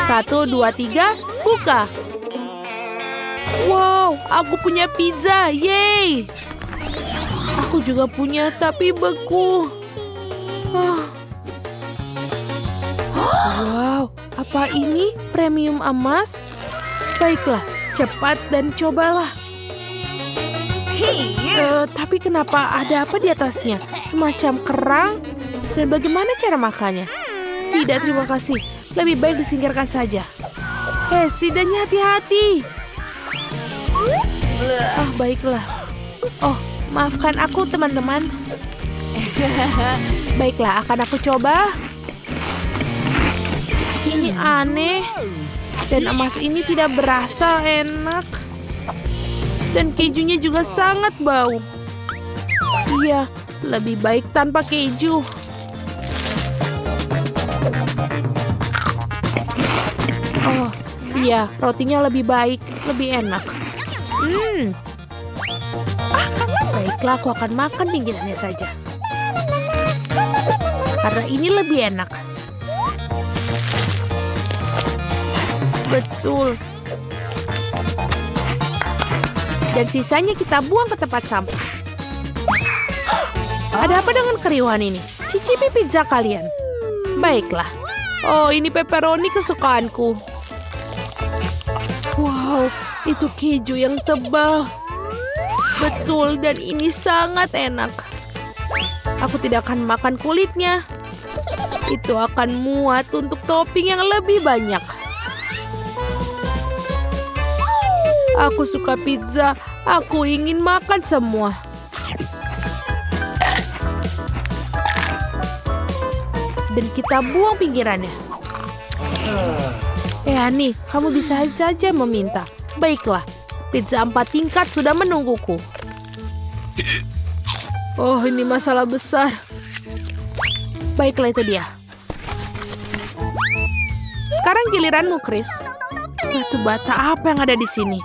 1, 2, 3, buka. Wow, aku punya pizza. Yeay. Aku juga punya, tapi beku. Wow, apa ini? Premium emas? Baiklah, cepat dan cobalah. Tapi kenapa ada apa di atasnya? Semacam kerang? Dan bagaimana cara makannya? Tidak, terima kasih. Lebih baik disingkirkan saja. Hei, setidaknya hati-hati. Baiklah. Oh, maafkan aku, teman-teman. Baiklah, akan aku coba. Ini aneh. Dan emas ini tidak berasa enak. Dan kejunya juga sangat bau. Iya, lebih baik tanpa keju. Oh, iya, rotinya lebih baik, lebih enak. Baiklah, aku akan makan pinggirannya saja. Karena ini lebih enak. Betul. Dan sisanya kita buang ke tempat sampah. Ada apa dengan keriuhan ini? Cicipi pizza kalian. Baiklah. Oh, ini pepperoni kesukaanku. Wow, itu keju yang tebal. Betul, dan ini sangat enak. Aku tidak akan makan kulitnya. Itu akan muat untuk topping yang lebih banyak. Aku suka pizza. Aku ingin makan semua. Dan kita buang pinggirannya. Ani, kamu bisa saja meminta. Baiklah, pizza 4 tingkat sudah menungguku. Oh, ini masalah besar. Baiklah, itu dia. Sekarang giliranmu, Chris. Batu bata apa yang ada di sini?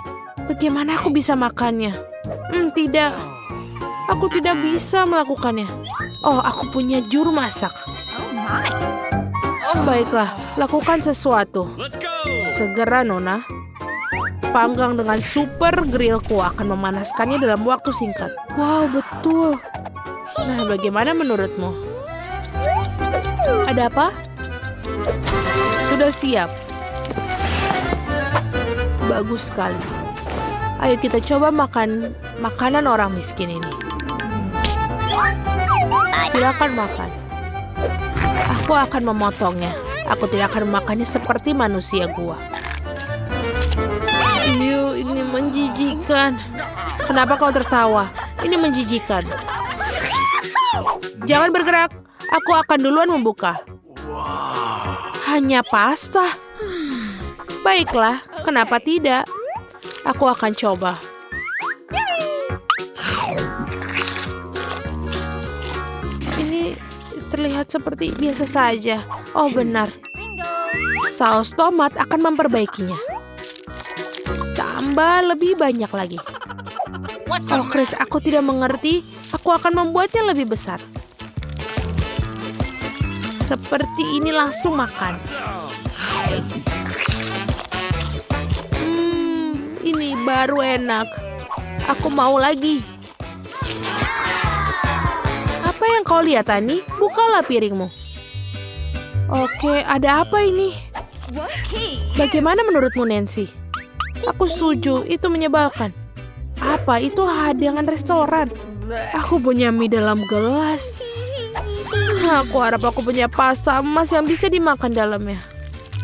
Bagaimana aku bisa makannya? Tidak. Aku tidak bisa melakukannya. Oh, aku punya juru masak. Baiklah, lakukan sesuatu. Segera, Nona. Panggang dengan super grillku akan memanaskannya dalam waktu singkat. Wow, betul. Nah, bagaimana menurutmu? Ada apa? Sudah siap. Bagus sekali. Ayo kita coba makan makanan orang miskin ini. Silakan makan. Aku akan memotongnya. Aku tidak akan memakannya seperti manusia gua. Ini menjijikan. Kenapa kau tertawa? Ini menjijikan. Jangan bergerak. Aku akan duluan membuka. Hanya pasta. Baiklah, kenapa tidak? Aku akan coba. Ini terlihat seperti biasa saja. Oh, benar. Saus tomat akan memperbaikinya. Tambah lebih banyak lagi. Oh, Chris, aku tidak mengerti. Aku akan membuatnya lebih besar. Seperti ini, langsung makan. Ini baru enak. Aku mau lagi. Apa yang kau lihat, Ani? Bukalah piringmu. Oke, ada apa ini? Bagaimana menurutmu, Nancy? Aku setuju, itu menyebalkan. Apa? Itu hidangan restoran. Aku punya mie dalam gelas. Aku harap aku punya pasta emas yang bisa dimakan dalamnya.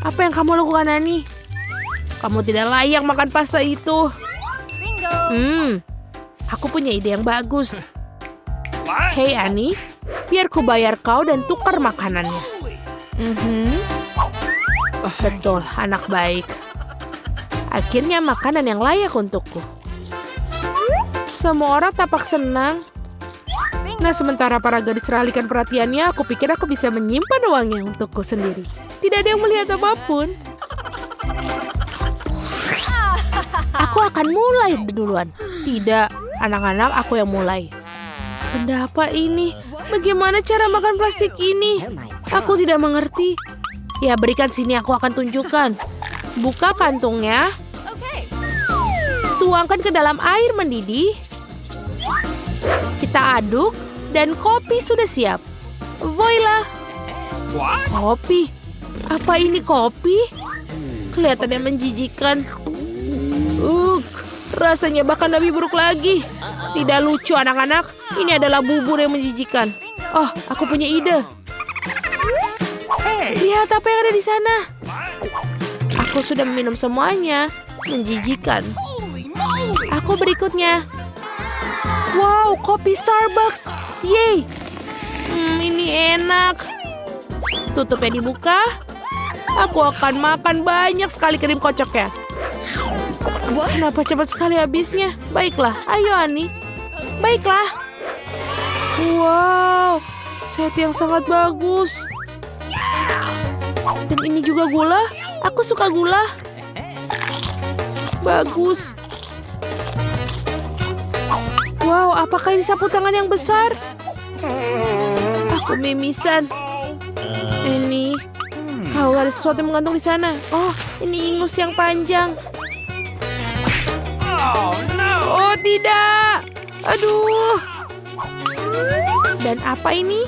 Apa yang kamu lakukan, Ani? Kamu tidak layak makan pasta itu. Aku punya ide yang bagus. Hei, Ani, biar ku bayar kau dan tukar makanannya. Betul, anak baik. Akhirnya makanan yang layak untukku. Semua orang tampak senang. Nah, sementara para gadis teralihkan perhatiannya, aku pikir aku bisa menyimpan uangnya untukku sendiri. Tidak ada yang melihat apapun. Aku akan mulai duluan. Tidak, anak-anak, aku yang mulai. Benda apa ini? Bagaimana cara makan plastik ini? Aku tidak mengerti. Ya, berikan sini, aku akan tunjukkan. Buka kantungnya. Tuangkan ke dalam air mendidih. Kita aduk dan kopi sudah siap. Voila! Kopi? Apa ini kopi? Kelihatannya menjijikan. Rasanya bahkan lebih buruk lagi. Tidak lucu anak-anak. Ini adalah bubur yang menjijikan. Oh, aku punya ide. Lihat apa yang ada di sana. Aku sudah meminum semuanya. Menjijikan. Aku berikutnya. Wow, kopi Starbucks. Yeay. Ini enak. Tutupnya dibuka. Aku akan makan banyak sekali krim kocoknya. Kenapa cepat sekali habisnya? Baiklah, ayo Ani. Baiklah. Wow, set yang sangat bagus. Dan ini juga gula. Aku suka gula. Bagus. Wow, apakah ini sapu tangan yang besar? Aku mimisan. Ini, kau ada sesuatu yang menggantung di sana. Oh, ini ingus yang panjang. Oh, tidak. Aduh. Dan apa ini?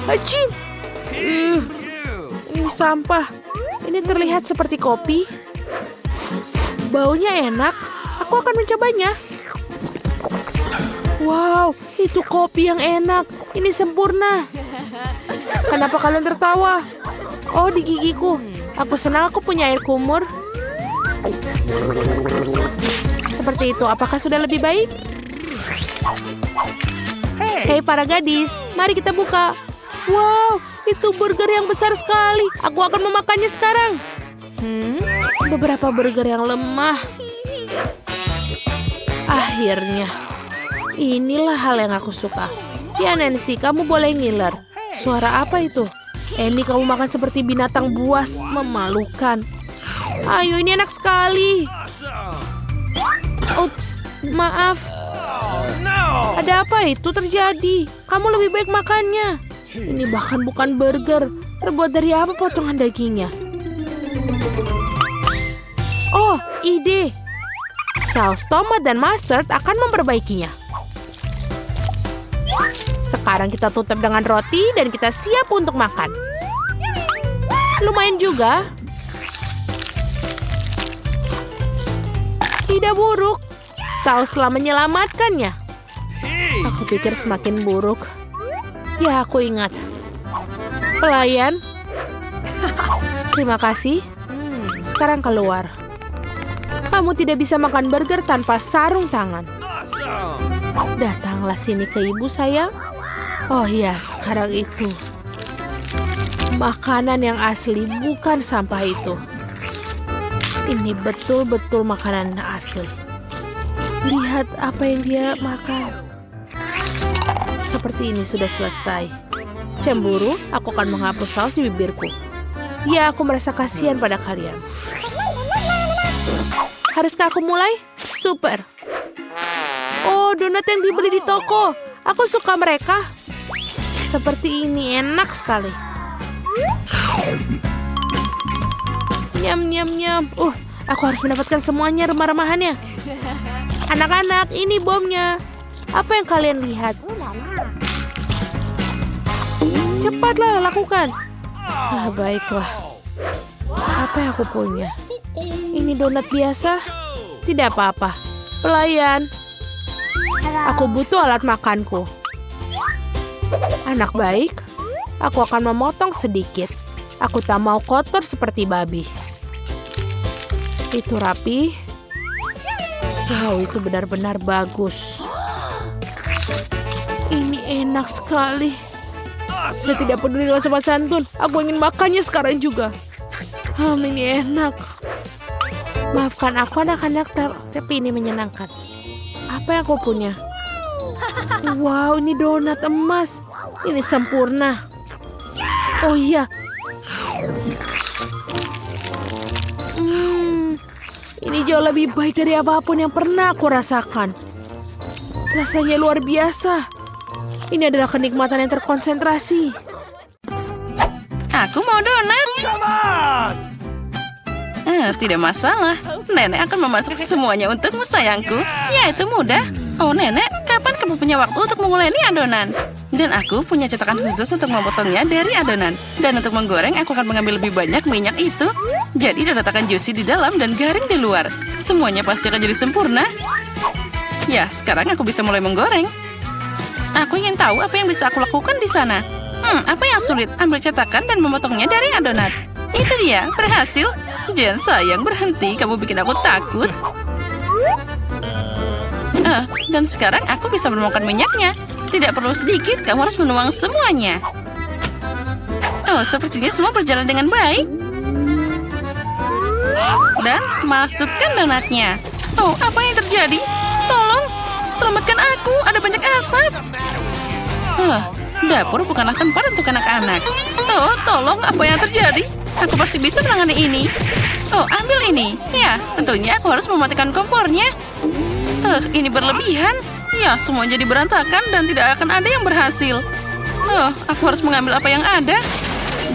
Hacim. Ini sampah. Ini terlihat seperti kopi. Baunya enak. Aku akan mencobanya. Wow, itu kopi yang enak. Ini sempurna. Kenapa kalian tertawa? Oh, di gigiku. Aku senang aku punya air kumur. Seperti itu, apakah sudah lebih baik? Hei para gadis, mari kita buka. Wow, itu burger yang besar sekali. Aku akan memakannya sekarang. Beberapa burger yang lemah. Akhirnya. Inilah hal yang aku suka. Ya Nancy, kamu boleh ngiler. Suara apa itu? Ini kamu makan seperti binatang buas. Memalukan. Ayo, ini enak sekali. Ups, maaf. Ada apa itu terjadi? Kamu lebih baik makannya. Ini bahkan bukan burger. Terbuat dari apa potongan dagingnya? Oh, ide. Saus tomat dan mustard akan memperbaikinya. Sekarang kita tutup dengan roti dan kita siap untuk makan. Lumayan juga. Tidak buruk. Saus telah menyelamatkannya. Aku pikir semakin buruk. Ya, aku ingat. Pelayan. Terima kasih. Sekarang keluar. Kamu tidak bisa makan burger tanpa sarung tangan. Datanglah sini ke ibu sayang. Oh ya, sekarang itu. Makanan yang asli, bukan sampah itu. Ini betul-betul makanan asli. Lihat apa yang dia makan. Seperti ini sudah selesai. Cemburu, aku akan menghapus saus di bibirku. Ya, aku merasa kasihan pada kalian. Haruskah aku mulai? Super. Oh, donat yang dibeli di toko. Aku suka mereka. Seperti ini, enak sekali. Nyam, nyam, nyam. Aku harus mendapatkan semuanya remah-remahannya. Anak-anak, ini bomnya. Apa yang kalian lihat? Cepatlah, lakukan. Baiklah. Apa yang aku punya? Ini donat biasa? Tidak apa-apa. Pelayan. Aku butuh alat makanku. Anak baik. Aku akan memotong sedikit. Aku tak mau kotor seperti babi. Itu rapi. Wow, itu benar-benar bagus. Ini enak sekali. Saya tidak peduli dengan sopan santun. Aku ingin makannya sekarang juga. Ini enak. Maafkan aku anak-anak, tapi ini menyenangkan. Apa yang aku punya? Wow, ini donat emas. Ini sempurna. Oh iya. Ini jauh lebih baik dari apapun yang pernah aku rasakan. Rasanya luar biasa. Ini adalah kenikmatan yang terkonsentrasi. Aku mau donat. Tidak masalah. Nenek akan memasak semuanya untukmu, sayangku. Ya, itu mudah. Oh, Nenek, kapan kamu punya waktu untuk menguleni adonan? Dan aku punya cetakan khusus untuk memotongnya dari adonan. Dan untuk menggoreng, aku akan mengambil lebih banyak minyak itu. Jadi donat akan juicy di dalam dan garing di luar. Semuanya pasti akan jadi sempurna. Ya, sekarang aku bisa mulai menggoreng. Aku ingin tahu apa yang bisa aku lakukan di sana. Apa yang sulit? Ambil cetakan dan memotongnya dari adonan. Itu dia, berhasil. Jen, sayang, berhenti. Kamu bikin aku takut. Dan sekarang aku bisa menuangkan minyaknya. Tidak perlu sedikit, kamu harus menuang semuanya. Oh, sepertinya semua berjalan dengan baik. Dan masukkan donatnya. Oh, apa yang terjadi? Tolong, selamatkan aku. Ada banyak asap. Dapur bukanlah tempat untuk anak-anak. Oh, tolong, apa yang terjadi? Aku pasti bisa menangani ini. Oh, ambil ini. Ya, tentunya aku harus mematikan kompornya. Ini berlebihan. Ya, semua jadi berantakan dan tidak akan ada yang berhasil. Aku harus mengambil apa yang ada.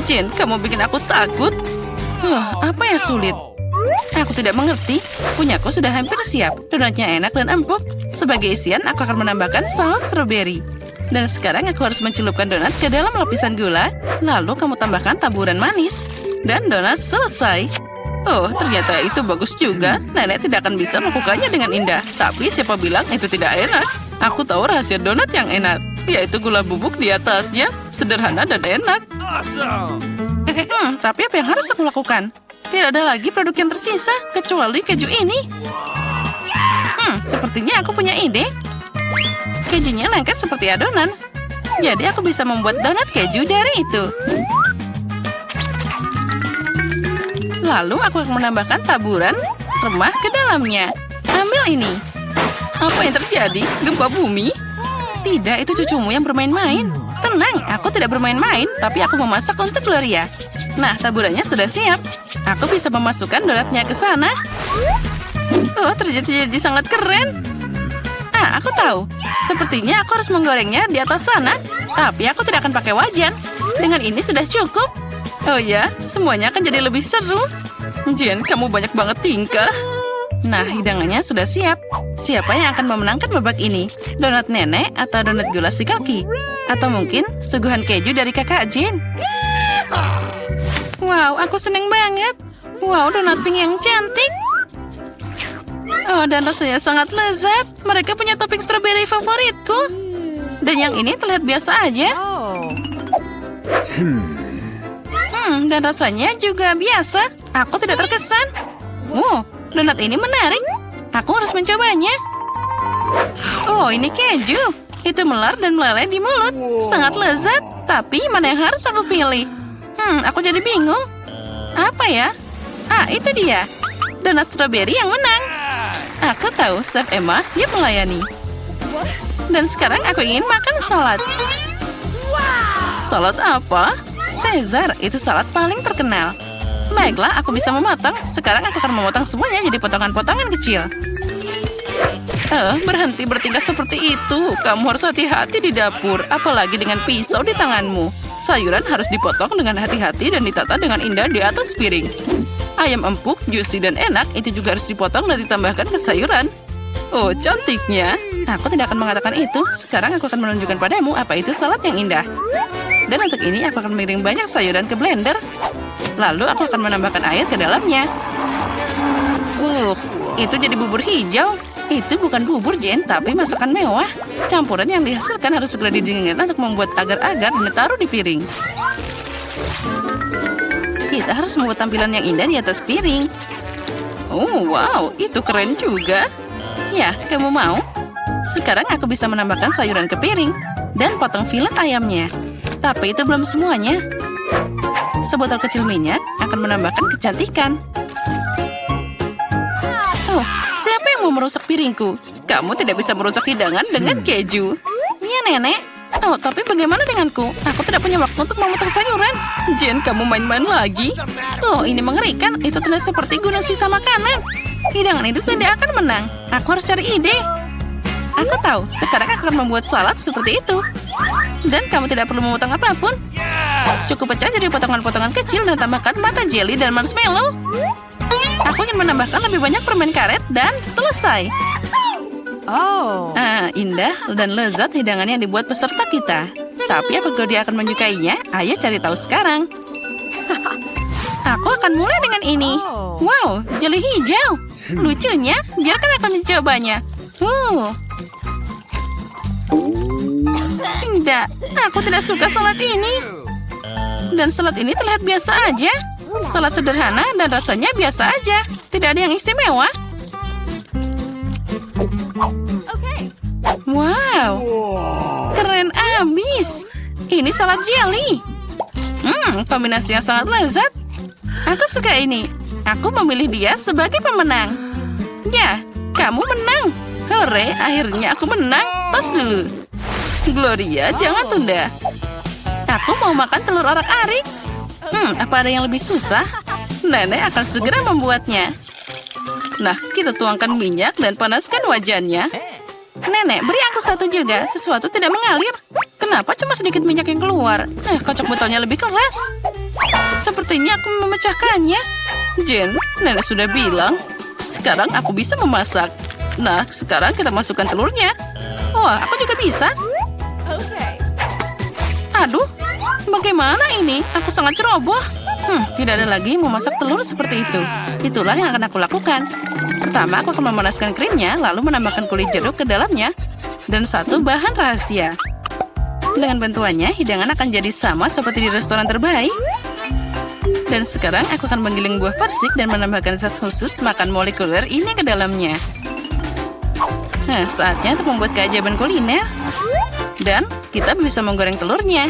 Jen, kamu bikin aku takut. Apa yang sulit? Aku tidak mengerti. Punyaku sudah hampir siap. Donatnya enak dan empuk. Sebagai isian, aku akan menambahkan saus strawberry. Dan sekarang aku harus mencelupkan donat ke dalam lapisan gula. Lalu kamu tambahkan taburan manis. Dan donat selesai. Oh, ternyata itu bagus juga. Nenek tidak akan bisa melakukannya dengan indah. Tapi siapa bilang itu tidak enak? Aku tahu rahasia donat yang enak. Yaitu gula bubuk di atasnya. Sederhana dan enak. Tapi apa yang harus aku lakukan? Tidak ada lagi produk yang tersisa kecuali keju ini. Sepertinya aku punya ide. Kejunya lengket seperti adonan. Jadi aku bisa membuat donat keju dari itu. Lalu aku akan menambahkan taburan remah ke dalamnya. Ambil ini. Apa yang terjadi? Gempa bumi? Tidak, itu cucumu yang bermain-main. Tenang, aku tidak bermain-main, tapi aku memasak untuk Gloria. Nah, taburannya sudah siap. Aku bisa memasukkan donatnya ke sana. Oh, terjadi sangat keren. Aku tahu. Sepertinya aku harus menggorengnya di atas sana. Tapi aku tidak akan pakai wajan. Dengan ini sudah cukup. Oh ya, semuanya akan jadi lebih seru. Jen, kamu banyak banget tingkah. Nah, hidangannya sudah siap. Siapa yang akan memenangkan babak ini? Donat nenek atau donat gula si kaki? Atau mungkin suguhan keju dari kakak Jen? Wow, aku seneng banget. Wow, donat pink yang cantik. Oh, dan rasanya sangat lezat. Mereka punya topping strawberry favoritku. Dan yang ini terlihat biasa aja. Dan rasanya juga biasa. Aku tidak terkesan. Donat ini menarik. Aku harus mencobanya. Oh, ini keju. Itu melar dan meleleh di mulut. Sangat lezat. Tapi mana yang harus aku pilih? Aku jadi bingung. Apa ya? Itu dia. Donat strawberry yang menang. Aku tahu, Chef Emma siap melayani. Dan sekarang aku ingin makan salad. Salad apa? Caesar, itu salad paling terkenal. Baiklah, aku bisa memotong. Sekarang aku akan memotong semuanya jadi potongan-potongan kecil. Berhenti bertingkah seperti itu. Kamu harus hati-hati di dapur, apalagi dengan pisau di tanganmu. Sayuran harus dipotong dengan hati-hati dan ditata dengan indah di atas piring. Ayam empuk, juicy dan enak, itu juga harus dipotong dan ditambahkan ke sayuran. Oh, cantiknya. Aku tidak akan mengatakan itu. Sekarang aku akan menunjukkan padamu apa itu salad yang indah. Dan untuk ini aku akan mengiring banyak sayuran ke blender. Lalu aku akan menambahkan air ke dalamnya. Itu jadi bubur hijau. Itu bukan bubur, Jen, tapi masakan mewah. Campuran yang dihasilkan harus segera didinginkan untuk membuat agar-agar dan ditaruh di piring. Kita harus membuat tampilan yang indah di atas piring. Oh, wow, itu keren juga. Ya, kamu mau? Sekarang aku bisa menambahkan sayuran ke piring dan potong filet ayamnya. Tapi itu belum semuanya. Sebotol kecil minyak akan menambahkan kecantikan. Oh, siapa yang mau merusak piringku? Kamu tidak bisa merusak hidangan dengan keju. Iya, Nenek. Oh, tapi bagaimana denganku? Aku tidak punya waktu untuk memotong sayuran. Jen, kamu main-main lagi. Oh, ini mengerikan. Itu terlihat seperti gunung sisa makanan. Hidangan itu tidak akan menang. Aku harus cari ide. Aku tahu, sekarang aku akan membuat salad seperti itu. Dan kamu tidak perlu memotong apapun. Cukup pecah jadi potongan-potongan kecil dan tambahkan mata jelly dan marshmallow. Aku ingin menambahkan lebih banyak permen karet dan selesai. Indah dan lezat hidangan yang dibuat peserta kita. Tapi apakah dia akan menyukainya? Ayo cari tahu sekarang. Aku akan mulai dengan ini. Wow, jeli hijau. Lucunya, biarkan aku mencobanya. Tidak, aku tidak suka salad ini. Dan salad ini terlihat biasa aja. Salad sederhana dan rasanya biasa aja. Tidak ada yang istimewa. Wow, keren abis. Ini salad jelly. Kombinasi yang sangat lezat. Aku suka ini. Aku memilih dia sebagai pemenang. Ya, kamu menang. Hore, akhirnya aku menang. Tos dulu. Gloria, jangan tunda. Aku mau makan telur orak-arik. Apa ada yang lebih susah? Nenek akan segera membuatnya. Nah, kita tuangkan minyak dan panaskan wajannya. Nenek, beri aku satu juga. Sesuatu tidak mengalir. Kenapa cuma sedikit minyak yang keluar? Kocok botolnya lebih keras. Sepertinya aku memecahkannya. Jen, nenek sudah bilang. Sekarang aku bisa memasak. Nah, sekarang kita masukkan telurnya. Wah, aku juga bisa. Aduh, bagaimana ini? Aku sangat ceroboh. Tidak ada lagi memasak telur seperti itu. Itulah yang akan aku lakukan. Pertama, aku akan memanaskan krimnya, lalu menambahkan kulit jeruk ke dalamnya. Dan satu bahan rahasia. Dengan bantuannya, hidangan akan jadi sama seperti di restoran terbaik. Dan sekarang aku akan menggiling buah persik dan menambahkan zat khusus makan molekuler ini ke dalamnya. Nah, saatnya untuk membuat keajaiban kuliner. Dan kita bisa menggoreng telurnya.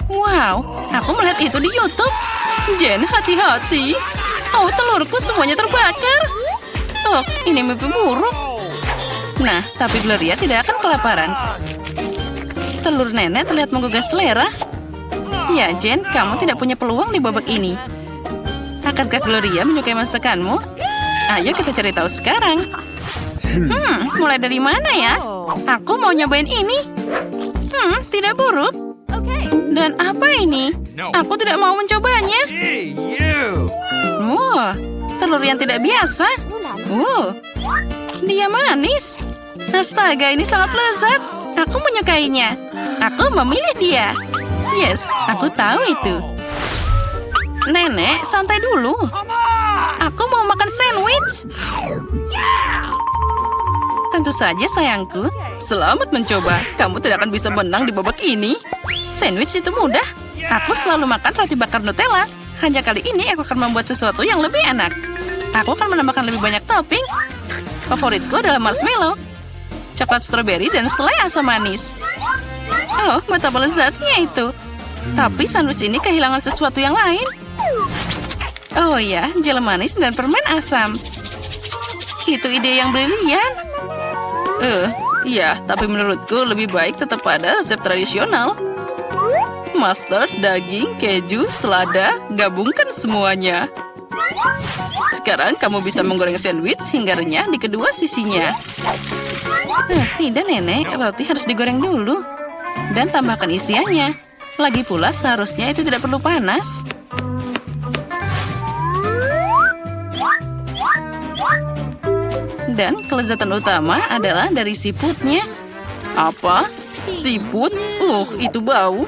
Wow, aku melihat itu di YouTube. Jen, hati-hati. Oh, telurku semuanya terbakar. Oh, ini mimpi buruk. Nah, tapi Gloria tidak akan kelaparan. Telur nenek terlihat menggugah selera. Ya, Jen, kamu tidak punya peluang di babak ini. Akankah Gloria menyukai masakanmu? Ayo kita cari tahu sekarang. Mulai dari mana ya? Aku mau nyobain ini. Tidak buruk. Dan apa ini? Aku tidak mau mencobanya. Telur yang tidak biasa. Dia manis. Astaga, ini sangat lezat. Aku menyukainya. Aku memilih dia. Yes, aku tahu itu. Nenek, santai dulu. Aku mau makan sandwich. Tentu saja, sayangku. Selamat mencoba. Kamu tidak akan bisa menang di babak ini. Sandwich itu mudah. Aku selalu makan roti bakar Nutella. Hanya kali ini aku akan membuat sesuatu yang lebih enak. Aku akan menambahkan lebih banyak topping. Favoritku adalah marshmallow, coklat stroberi, dan selai asam manis. Oh, betapa lezatnya itu. Tapi sandwich ini kehilangan sesuatu yang lain. Oh ya, jel manis dan permen asam. Itu ide yang brilian. Ya, tapi menurutku lebih baik tetap pada resep tradisional. Mustard, daging, keju, selada, gabungkan semuanya. Sekarang kamu bisa menggoreng sandwich hingga renyah di kedua sisinya. Tidak, Nenek. Roti harus digoreng dulu. Dan tambahkan isiannya. Lagi pula seharusnya itu tidak perlu panas. Dan kelezatan utama adalah dari siputnya. Apa? Siput? Itu bau.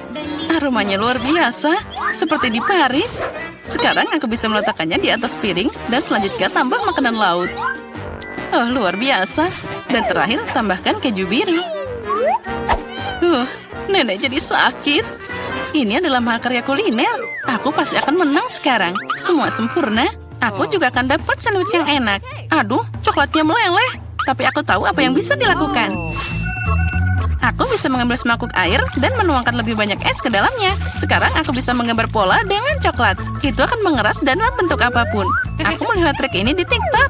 Aromanya luar biasa. Seperti di Paris. Sekarang aku bisa meletakkannya di atas piring dan selanjutnya tambah makanan laut. Luar biasa. Dan terakhir tambahkan keju biru. Nenek jadi sakit. Ini adalah mahakarya kuliner. Aku pasti akan menang sekarang. Semua sempurna. Aku juga akan dapat sandwich yang enak. Aduh, coklatnya meleleh. Tapi aku tahu apa yang bisa dilakukan. Aku bisa mengambil semangkuk air dan menuangkan lebih banyak es ke dalamnya. Sekarang aku bisa menggambar pola dengan coklat. Itu akan mengeras dan dalam bentuk apapun. Aku melihat trik ini di TikTok.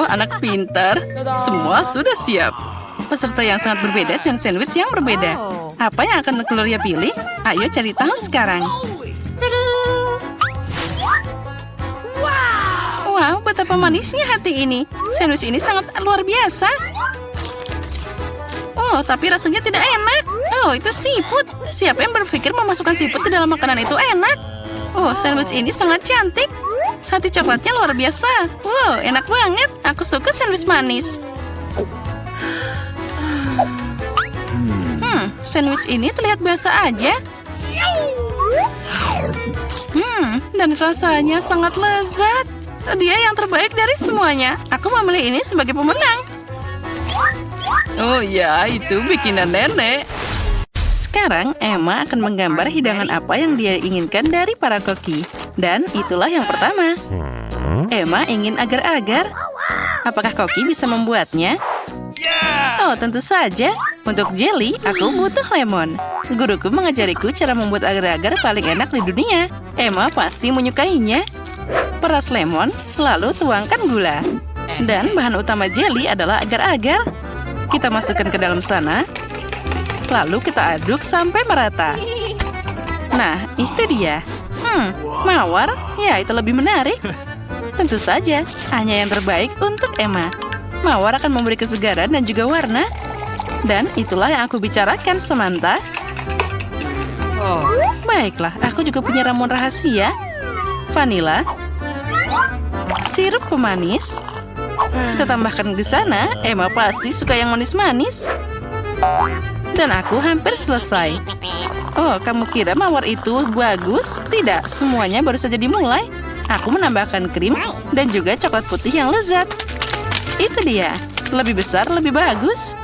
Anak pintar. Semua sudah siap. Peserta yang sangat berbeda dan sandwich yang berbeda. Apa yang akan Gloria pilih? Ayo cari tahu sekarang. Wow, betapa manisnya hati ini. Sandwich ini sangat luar biasa. Tapi rasanya tidak enak. Oh, itu siput. Siapa yang berpikir memasukkan siput ke dalam makanan itu enak? Oh, sandwich ini sangat cantik. Sate coklatnya luar biasa. Wow, enak banget. Aku suka sandwich manis. Sandwich ini terlihat biasa aja. Dan rasanya sangat lezat. Dia yang terbaik dari semuanya. Aku memilih ini sebagai pemenang. Oh ya, itu bikinan nenek. Sekarang Emma akan menggambar hidangan apa yang dia inginkan dari para koki. Dan itulah yang pertama. Emma ingin agar-agar. Apakah koki bisa membuatnya? Oh, tentu saja. Untuk jelly, aku butuh lemon. Guruku mengajariku cara membuat agar-agar paling enak di dunia. Emma pasti menyukainya. Peras lemon, lalu tuangkan gula. Dan bahan utama jelly adalah agar-agar. Kita masukkan ke dalam sana. Lalu kita aduk sampai merata. Nah, itu dia. Mawar? Ya, itu lebih menarik. Tentu saja, hanya yang terbaik untuk Emma. Mawar akan memberi kesegaran dan juga warna. Dan itulah yang aku bicarakan, Samantha. Baiklah, aku juga punya ramuan rahasia. Vanila. Sirup pemanis. Kita tambahkan di sana. Emma pasti suka yang manis-manis. Dan aku hampir selesai. Oh, kamu kira mawar itu bagus? Tidak, semuanya baru saja dimulai. Aku menambahkan krim dan juga coklat putih yang lezat. Itu dia. Lebih besar, lebih bagus.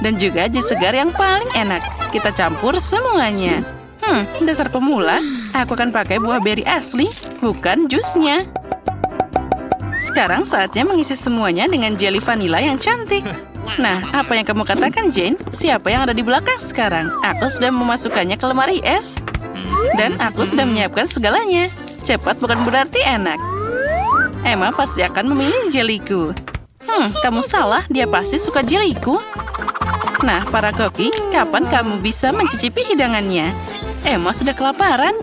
Dan juga jus segar yang paling enak. Kita campur semuanya. Dasar pemula. Aku akan pakai buah beri asli, bukan jusnya. Sekarang saatnya mengisi semuanya dengan jelly vanila yang cantik. Nah, apa yang kamu katakan, Jane? Siapa yang ada di belakang sekarang? Aku sudah memasukkannya ke lemari es. Dan aku sudah menyiapkan segalanya. Cepat bukan berarti enak. Emma pasti akan memilih jellyku. Kamu salah. Dia pasti suka jellyku. Nah, para koki, kapan kamu bisa mencicipi hidangannya? Emma sudah kelaparan.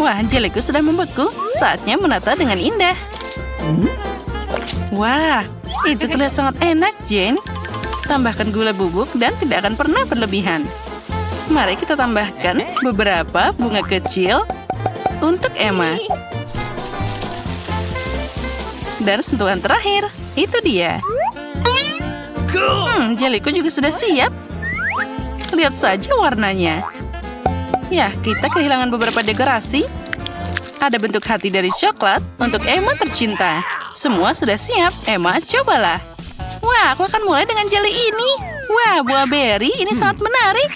Wah, jellyku sudah membeku. Saatnya menata dengan indah. Wah, itu terlihat sangat enak, Jane. Tambahkan gula bubuk dan tidak akan pernah berlebihan. Mari kita tambahkan beberapa bunga kecil untuk Emma. Dan sentuhan terakhir, itu dia. Jellyku juga sudah siap. Lihat saja warnanya. Ya, kita kehilangan beberapa dekorasi. Ada bentuk hati dari coklat untuk Emma tercinta. Semua sudah siap. Emma, cobalah. Wah, aku akan mulai dengan jelly ini. Wah, buah beri ini sangat menarik.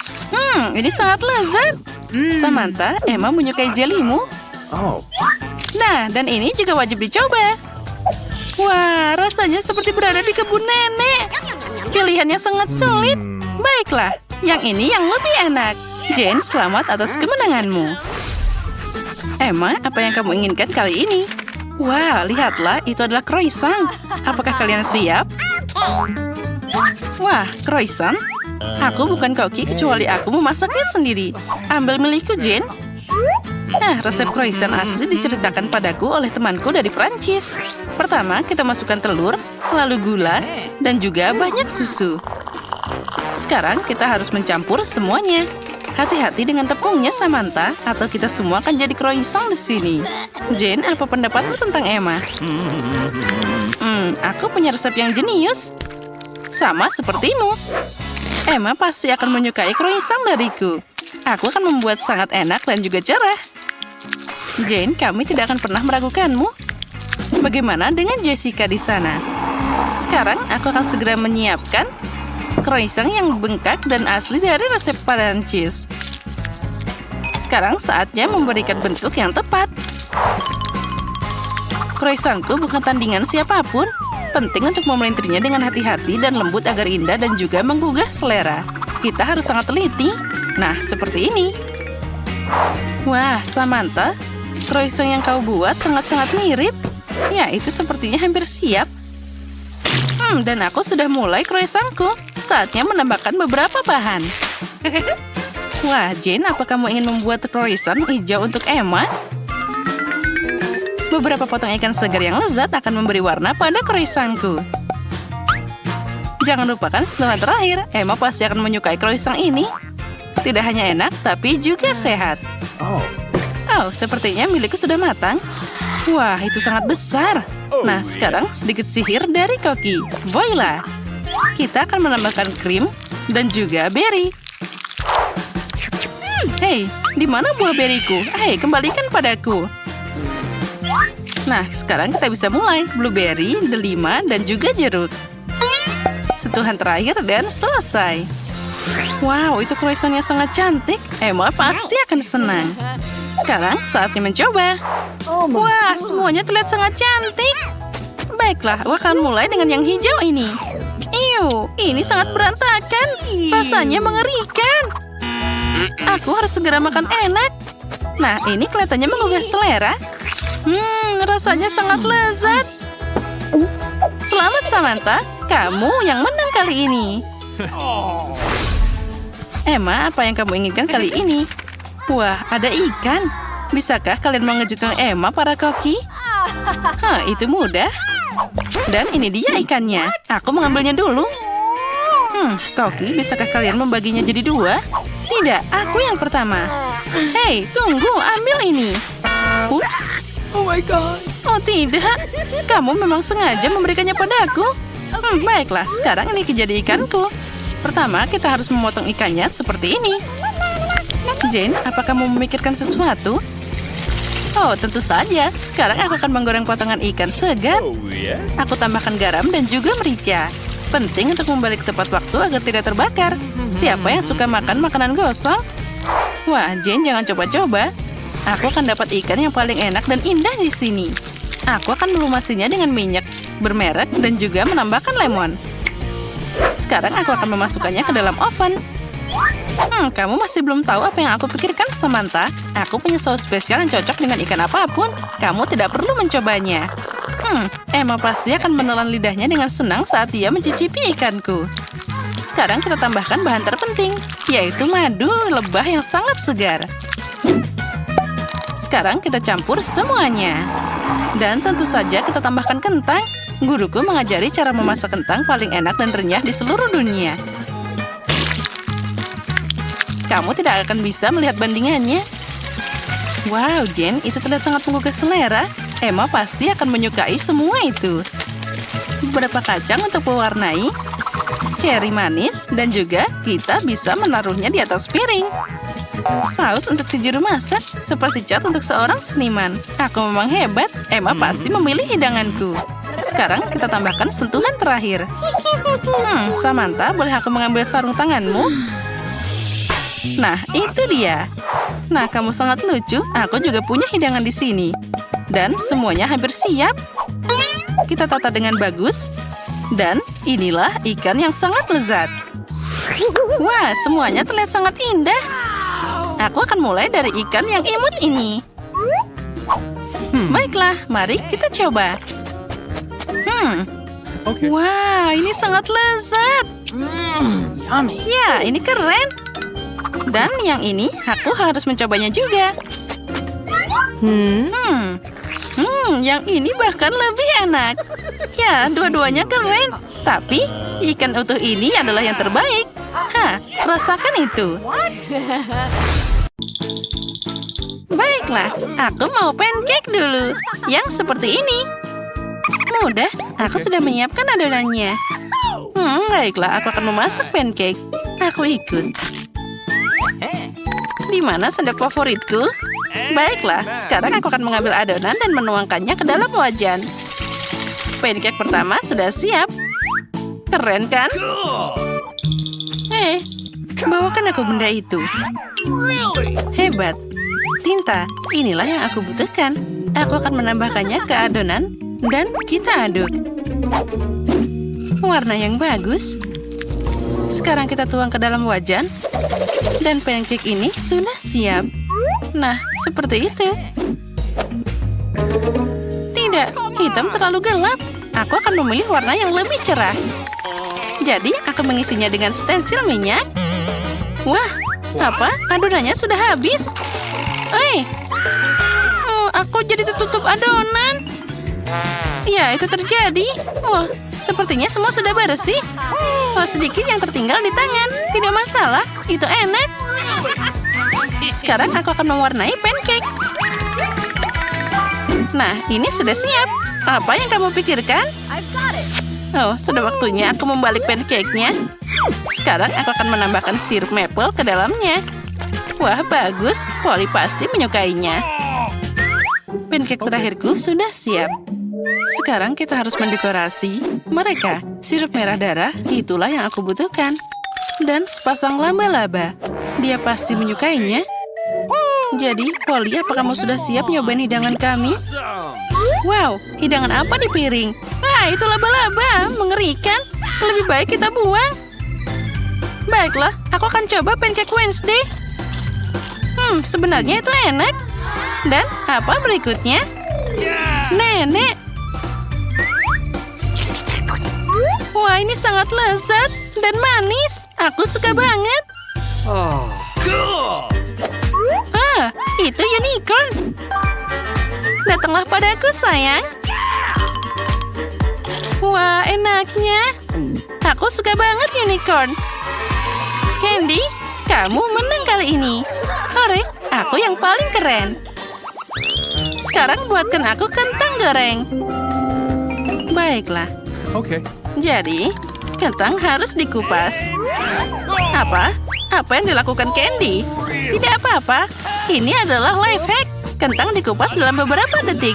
Ini sangat lezat. Samantha, Emma menyukai jellymu. Nah, dan ini juga wajib dicoba. Wah, rasanya seperti berada di kebun nenek. Pilihannya sangat sulit. Baiklah, yang ini yang lebih enak. Jane, selamat atas kemenanganmu. Emma, apa yang kamu inginkan kali ini? Wah, lihatlah, itu adalah croissant. Apakah kalian siap? Wah, croissant? Aku bukan koki kecuali aku memasaknya sendiri. Ambil milikku, Jane. Nah, resep croissant asli diceritakan padaku oleh temanku dari Prancis. Pertama, kita masukkan telur, lalu gula, dan juga banyak susu. Sekarang kita harus mencampur semuanya. Hati-hati dengan tepungnya, Samantha, atau kita semua akan jadi croissant di sini. Jane, apa pendapatmu tentang Emma? Aku punya resep yang jenius. Sama sepertimu. Emma pasti akan menyukai croissant dariku. Aku akan membuat sangat enak dan juga cerah. Jane, kami tidak akan pernah meragukanmu. Bagaimana dengan Jessica di sana? Sekarang aku akan segera menyiapkan croissant yang bengkak dan asli dari resep Prancis. Sekarang saatnya memberikan bentuk yang tepat. Croissantku bukan tandingan siapapun. Penting untuk memelintirnya dengan hati-hati dan lembut agar indah dan juga menggugah selera. Kita harus sangat teliti. Nah, seperti ini. Wah, Samantha, croissant yang kau buat sangat-sangat mirip. Ya, itu sepertinya hampir siap. Dan aku sudah mulai croissantku. Saatnya menambahkan beberapa bahan. Wah, Jane, apa kamu ingin membuat croissant hijau untuk Emma? Beberapa potong ikan segar yang lezat akan memberi warna pada croissantku. Jangan lupakan sentuhan terakhir. Emma pasti akan menyukai croissant ini. Tidak hanya enak, tapi juga sehat. Oh, sepertinya milikku sudah matang. Wah, itu sangat besar. Nah, sekarang sedikit sihir dari Koki. Voila! Kita akan menambahkan krim dan juga berry. Hei, di mana buah beriku? Hei, kembalikan padaku. Nah, sekarang kita bisa mulai. Blueberry, delima, dan juga jeruk. Sentuhan terakhir dan selesai. Wow, itu croissantnya sangat cantik. Emma pasti akan senang. Sekarang saatnya mencoba. Wah, semuanya terlihat sangat cantik. Baiklah, aku akan mulai dengan yang hijau ini. Ini sangat berantakan. Rasanya mengerikan. Aku harus segera makan enak. Nah, ini kelihatannya menggugah selera. Rasanya sangat lezat. Selamat Samantha, kamu yang menang kali ini. Emma, apa yang kamu inginkan kali ini? Wah, ada ikan. Bisakah kalian mengejutkan Emma, para koki? Itu mudah. Dan ini dia ikannya. Aku mengambilnya dulu. Koki, bisakah kalian membaginya jadi 2? Tidak, aku yang pertama. Hei, tunggu, ambil ini. Ups. Oh my god. Oh tidak, kamu memang sengaja memberikannya padaku. Baiklah, sekarang ini jadi ikanku. Pertama, kita harus memotong ikannya seperti ini. Jane, apa kamu memikirkan sesuatu? Oh, tentu saja. Sekarang aku akan menggoreng potongan ikan segar. Aku tambahkan garam dan juga merica. Penting untuk membalik tepat waktu agar tidak terbakar. Siapa yang suka makan makanan gosong? Wah, Jane, jangan coba-coba. Aku akan dapat ikan yang paling enak dan indah di sini. Aku akan melumasinya dengan minyak bermerek dan juga menambahkan lemon. Sekarang aku akan memasukkannya ke dalam oven. Kamu masih belum tahu apa yang aku pikirkan, Samantha. Aku punya saus spesial yang cocok dengan ikan apapun. Kamu tidak perlu mencobanya. Emma pasti akan menelan lidahnya dengan senang saat dia mencicipi ikanku. Sekarang kita tambahkan bahan terpenting, yaitu madu lebah yang sangat segar. Sekarang kita campur semuanya. Dan tentu saja kita tambahkan kentang. Guruku mengajari cara memasak kentang paling enak dan renyah di seluruh dunia. Kamu tidak akan bisa melihat bandingannya. Wow, Jane, itu terlihat sangat menggugah selera. Emma pasti akan menyukai semua itu. Beberapa kacang untuk mewarnai, ceri manis, dan juga kita bisa menaruhnya di atas piring. Saus untuk si juru masak, seperti cat untuk seorang seniman. Aku memang hebat, Emma pasti memilih hidanganku. Sekarang kita tambahkan sentuhan terakhir. Samantha, boleh aku mengambil sarung tanganmu? Nah, itu dia. Nah, kamu sangat lucu. Aku juga punya hidangan di sini. Dan semuanya hampir siap. Kita tata dengan bagus. Dan inilah ikan yang sangat lezat. Wah, semuanya terlihat sangat indah. Aku akan mulai dari ikan yang imut ini. Baiklah, mari kita coba. Wah, ini sangat lezat. Yummy. Ya, ini keren. Dan yang ini, aku harus mencobanya juga. Yang ini bahkan lebih enak. Ya, dua-duanya keren. Tapi, ikan utuh ini adalah yang terbaik. Rasakan itu. Baiklah, aku mau pancake dulu. Yang seperti ini. Mudah, aku sudah menyiapkan adonannya. Baiklah, aku akan memasak pancake. Aku ikut. Di mana sendok favoritku? Baiklah, sekarang aku akan mengambil adonan dan menuangkannya ke dalam wajan. Pancake pertama sudah siap. Keren kan? Bawakan aku benda itu. Hebat. Tinta, inilah yang aku butuhkan. Aku akan menambahkannya ke adonan dan kita aduk. Warna yang bagus. Sekarang kita tuang ke dalam wajan. Dan pancake ini sudah siap. Nah, seperti itu. Tidak, hitam terlalu gelap. Aku akan memilih warna yang lebih cerah. Jadi, aku mengisinya dengan stensil minyak. Wah, apa? Adonannya sudah habis. Aku jadi tertutup adonan. Ya, itu terjadi. Wah, sepertinya semua sudah bersih. Oh, sedikit yang tertinggal di tangan. Tidak masalah, itu enak. Sekarang aku akan mewarnai pancake. Nah, ini sudah siap. Apa yang kamu pikirkan? Oh, sudah waktunya aku membalik pancake-nya. Sekarang aku akan menambahkan sirup maple ke dalamnya. Wah, bagus. Polly pasti menyukainya. Pancake terakhirku sudah siap. Sekarang kita harus mendekorasi mereka. Sirup merah darah, itulah yang aku butuhkan. Dan sepasang laba-laba. Dia pasti menyukainya. Jadi, Polly, apa kamu sudah siap nyobain hidangan kami? Wow, hidangan apa di piring? Ah, itu laba-laba. Mengerikan. Lebih baik kita buang. Baiklah, aku akan coba pancake Wednesday. Sebenarnya itu enak. Dan apa berikutnya? Nenek. Wah, ini sangat lezat dan manis. Aku suka banget. Ah, itu unicorn. Datanglah padaku, sayang. Wah, enaknya. Aku suka banget unicorn. Candy, kamu menang kali ini. Hore, aku yang paling keren. Sekarang buatkan aku kentang goreng. Baiklah. Okay. Jadi, kentang harus dikupas. Apa? Apa yang dilakukan Candy? Tidak apa-apa. Ini adalah life hack. Kentang dikupas dalam beberapa detik.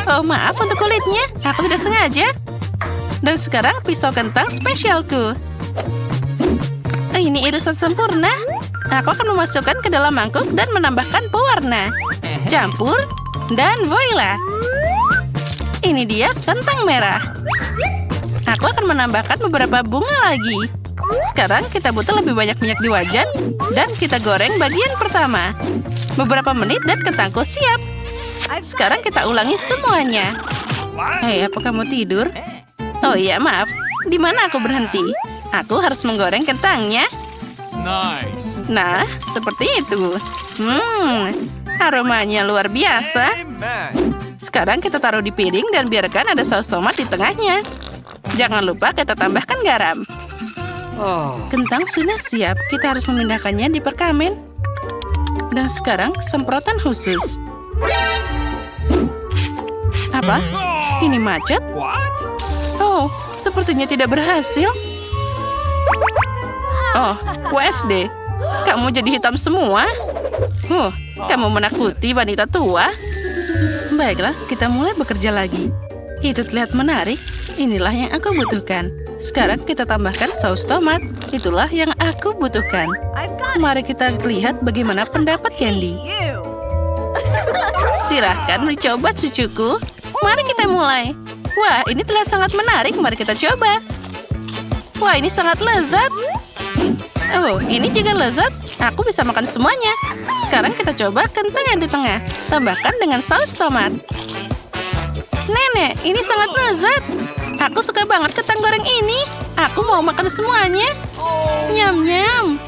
Oh, maaf untuk kulitnya. Aku tidak sengaja. Dan sekarang pisau kentang spesialku. Ini irisan sempurna. Aku akan memasukkan ke dalam mangkuk dan menambahkan pewarna. Campur dan voila. Ini dia kentang merah. Aku akan menambahkan beberapa bunga lagi. Sekarang kita butuh lebih banyak minyak di wajan dan kita goreng bagian pertama. Beberapa menit dan kentangku siap. Sekarang kita ulangi semuanya. Hei, apa kamu tidur? Oh iya, maaf. Di mana aku berhenti? Aku harus menggoreng kentangnya. Nice. Nah, seperti itu. Aromanya luar biasa. Sekarang kita taruh di piring dan biarkan ada saus tomat di tengahnya. Jangan lupa kita tambahkan garam. Kentang sudah siap. Kita harus memindahkannya di perkamen. Dan sekarang semprotan khusus. Apa? Ini macet? What? Oh, sepertinya tidak berhasil. Oh, WSD. Kamu jadi hitam semua. Kamu menakuti wanita tua. Baiklah, kita mulai bekerja lagi. Itu terlihat menarik. Inilah yang aku butuhkan. Sekarang kita tambahkan saus tomat. Itulah yang aku butuhkan. Mari kita lihat bagaimana pendapat Candy. Silahkan mencoba, cucuku. Mari kita mulai. Wah, ini terlihat sangat menarik. Mari kita coba. Wah, ini sangat lezat. Oh, ini juga lezat. Aku bisa makan semuanya. Sekarang kita coba kentang yang di tengah. Tambahkan dengan saus tomat. Nenek, ini sangat lezat. Aku suka banget kentang goreng ini. Aku mau makan semuanya. Nyam-nyam.